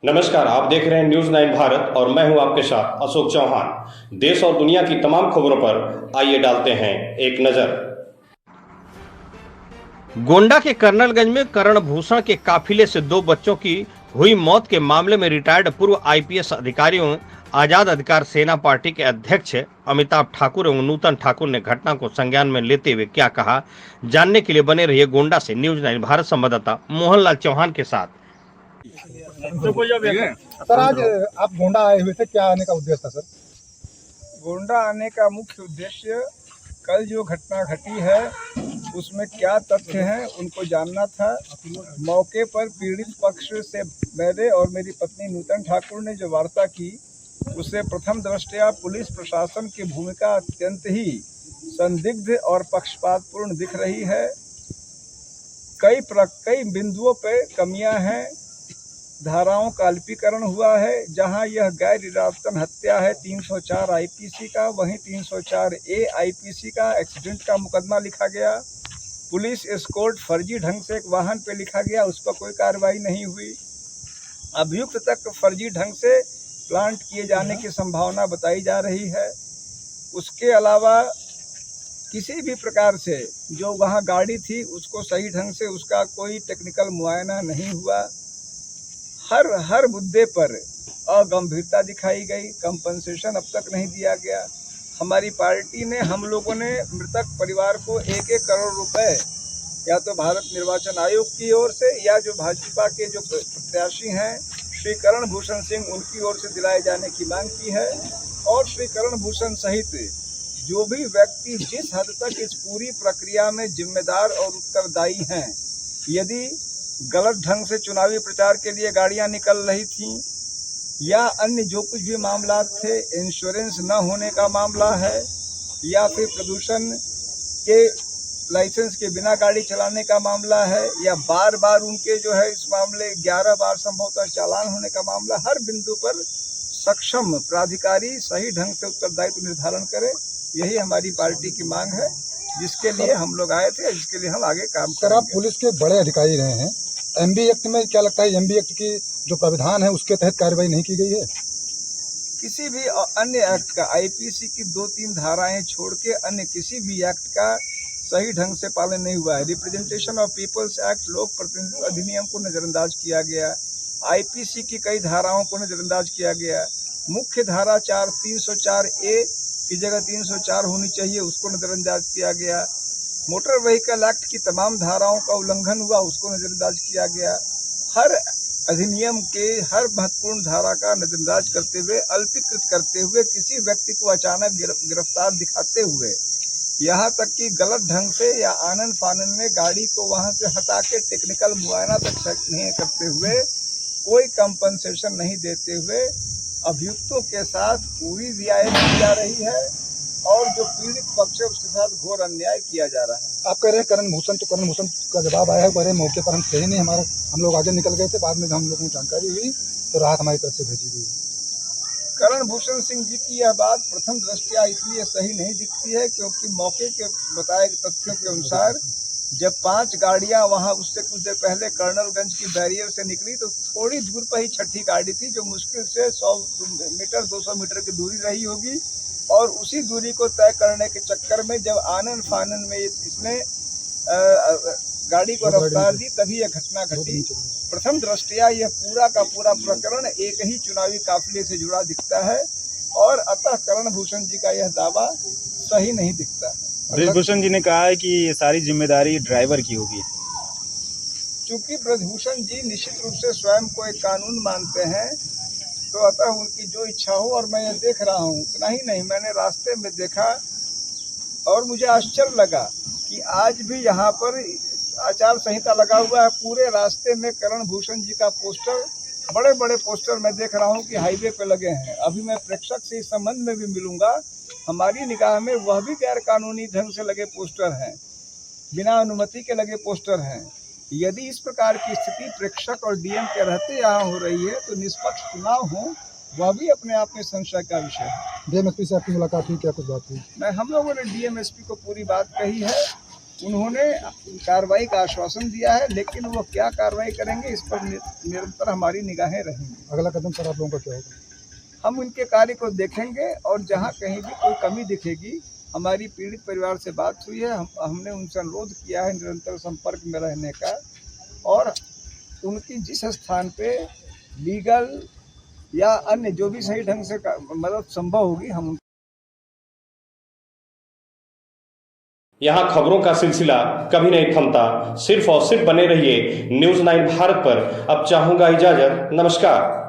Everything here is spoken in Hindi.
नमस्कार, आप देख रहे हैं न्यूज 9 भारत और मैं हूं आपके साथ अशोक चौहान। देश और दुनिया की तमाम खबरों पर आइए डालते हैं एक नजर। गोंडा के कर्नलगंज में करण भूषण के काफिले से 2 बच्चों की हुई मौत के मामले में रिटायर्ड पूर्व आईपीएस अधिकारियों आजाद अधिकार सेना पार्टी के अध्यक्ष अमिताभ ठाकुर एवं नूतन ठाकुर ने घटना को संज्ञान में लेते हुए क्या कहा, जानने के लिए बने रहिए गोंडा से न्यूज 9 भारत संवाददाता मोहनलाल चौहान के साथ। सर, आज आप गोंडा आए हुए थे, क्या आने का उद्देश्य था सर? गोंडा आने का मुख्य उद्देश्य कल जो घटना घटी है उसमें क्या तथ्य हैं उनको जानना था। मौके पर पीड़ित पक्ष से मैंने और मेरी पत्नी नूतन ठाकुर ने जो वार्ता की उससे प्रथम दृष्टया पुलिस प्रशासन की भूमिका अत्यंत ही संदिग्ध और पक्षपातपूर्ण दिख रही है। कई बिंदुओं पर कमियां हैं। धाराओं का अल्पीकरण हुआ है। जहां यह गैर इरादतन हत्या है 304 आईपीसी का, वहीं 304 ए आईपीसी का एक्सीडेंट का मुकदमा लिखा गया। पुलिस एस्कॉर्ट फर्जी ढंग से एक वाहन पे लिखा गया, उस पर कोई कार्रवाई नहीं हुई। अभियुक्त तक फर्जी ढंग से प्लांट किए जाने की संभावना बताई जा रही है। उसके अलावा किसी भी प्रकार से जो वहाँ गाड़ी थी उसको सही ढंग से उसका कोई टेक्निकल मुआयना नहीं हुआ। हर मुद्दे पर अगंभीरता दिखाई गई। कंपनसेशन अब तक नहीं दिया गया। हमारी पार्टी ने, हम लोगों ने मृतक परिवार को 1-1 करोड़ रुपए या तो भारत निर्वाचन आयोग की ओर से या जो भाजपा के जो प्रत्याशी हैं श्री करण भूषण सिंह, उनकी ओर से दिलाए जाने की मांग की है। और श्री करण भूषण सहित जो भी व्यक्ति जिस हद तक इस पूरी प्रक्रिया में जिम्मेदार और उत्तरदायी हैं, यदि गलत ढंग से चुनावी प्रचार के लिए गाड़ियां निकल रही थीं या अन्य जो कुछ भी मामला थे, इंश्योरेंस न होने का मामला है या फिर प्रदूषण के लाइसेंस के बिना गाड़ी चलाने का मामला है या बार बार उनके जो है इस मामले 11 बार संभवतः चालान होने का मामला, हर बिंदु पर सक्षम प्राधिकारी सही ढंग से उत्तरदायित्व निर्धारण करे, यही हमारी पार्टी की मांग है, जिसके लिए हम लोग आए थे, जिसके लिए हम आगे काम करेंगे। सर, आप पुलिस के बड़े अधिकारी रहे हैं, एमबी एक्ट में क्या लगता है, एमबी एक्ट की जो प्राविधान है उसके तहत कार्रवाई नहीं की गई है? किसी भी अन्य एक्ट का, आईपीसी की 2-3 धाराएं छोड़ के अन्य किसी भी एक्ट का सही ढंग से पालन नहीं हुआ है। रिप्रेजेंटेशन ऑफ पीपल्स एक्ट, लोक प्रतिनिधित्व अधिनियम को नजरअंदाज किया गया। आईपीसी की कई धाराओं को नजरअंदाज किया गया। मुख्य धारा 304 ए की जगह 304 होनी चाहिए, उसको नजरअंदाज किया गया। मोटर व्हीकल एक्ट की तमाम धाराओं का उल्लंघन हुआ, उसको नजरअंदाज किया गया। हर अधिनियम के हर महत्वपूर्ण धारा का नजरअंदाज करते हुए, अल्पीकृत करते हुए, किसी व्यक्ति को अचानक गिरफ्तार दिखाते हुए, यहाँ तक कि गलत ढंग से या आनन फानन में गाड़ी को वहाँ से हटा के टेक्निकल मुआयना तक नहीं करते हुए, कोई कंपनसेशन नहीं देते हुए अभियुक्तों के साथ पूरी रियायत की जा रही है और जो पीड़ित पक्ष है उसके साथ घोर अन्याय किया जा रहा है। आप कह रहे हैं करण भूषण, तो करण भूषण का जवाब आया है, कह रहे मौके पर हम थे ही नहीं, हम लोग आगे निकल गए थे, बाद में हम लोगों को जानकारी हुई तो राहत हमारी तरफ से भेजी गई। करण भूषण सिंह जी की यह बात प्रथम दृष्टया इसलिए सही नहीं दिखती है क्योंकि मौके के बताए तथ्यों के अनुसार जब 5 गाड़ियां वहां उससे कुछ देर पहले कर्नलगंज की बैरियर से निकली तो थोड़ी दूर पर ही छठी गाड़ी थी, जो मुश्किल से 100 मीटर 200 मीटर की दूरी रही होगी। और उसी दूरी को तय करने के चक्कर में जब आनन फानन में इसने गाड़ी को रफ्तार दी, तभी यह घटना घटी। प्रथम दृष्टया यह पूरा का पूरा प्रकरण एक ही चुनावी काफिले से जुड़ा दिखता है और अतः करण भूषण जी का यह दावा सही नहीं दिखता है। ब्रजभूषण जी ने कहा है कि ये सारी जिम्मेदारी ड्राइवर की होगी। चूंकि ब्रजभूषण जी निश्चित रूप से स्वयं को एक कानून मानते हैं, तो अतः उनकी जो इच्छा हो, और मैं ये देख रहा हूँ, उतना ही नहीं, मैंने रास्ते में देखा और मुझे आश्चर्य लगा कि आज भी यहाँ पर आचार संहिता लगा हुआ है। पूरे रास्ते में करण भूषण जी का पोस्टर, बड़े बड़े पोस्टर मैं देख रहा हूँ कि हाईवे पे लगे हैं। अभी मैं प्रेक्षक से इस संबंध में भी मिलूंगा। हमारी निगाह में वह भी गैर कानूनी ढंग से लगे पोस्टर हैं, बिना अनुमति के लगे पोस्टर हैं। यदि इस प्रकार की स्थिति प्रेक्षक और डीएम के रहते यहाँ हो रही है तो निष्पक्ष चुनाव हो, वह भी अपने आप में संशय का विषय है। डीएमएसपी से आपकी मुलाकात हुई, क्या कुछ बात हुई? हम लोगों ने डीएमएसपी को पूरी बात कही है उन्होंने कार्रवाई का आश्वासन दिया है, लेकिन वो क्या कार्रवाई करेंगे इस पर निरंतर हमारी निगाहें रहेंगी। अगला कदम सर आप लोगों का क्या होगा? हम उनके कार्य को देखेंगे और जहां कहीं भी कोई कमी दिखेगी, हमारी पीड़ित परिवार से बात हुई है, हमने उनसे अनुरोध किया है निरंतर संपर्क में रहने का, और उनकी जिस स्थान पे लीगल या अन्य जो भी सही ढंग से मदद संभव होगी हम। यहाँ खबरों का सिलसिला कभी नहीं थमता, सिर्फ और सिर्फ बने रहिए न्यूज़ 9 भारत पर। अब चाहूंगा इजाजत, नमस्कार।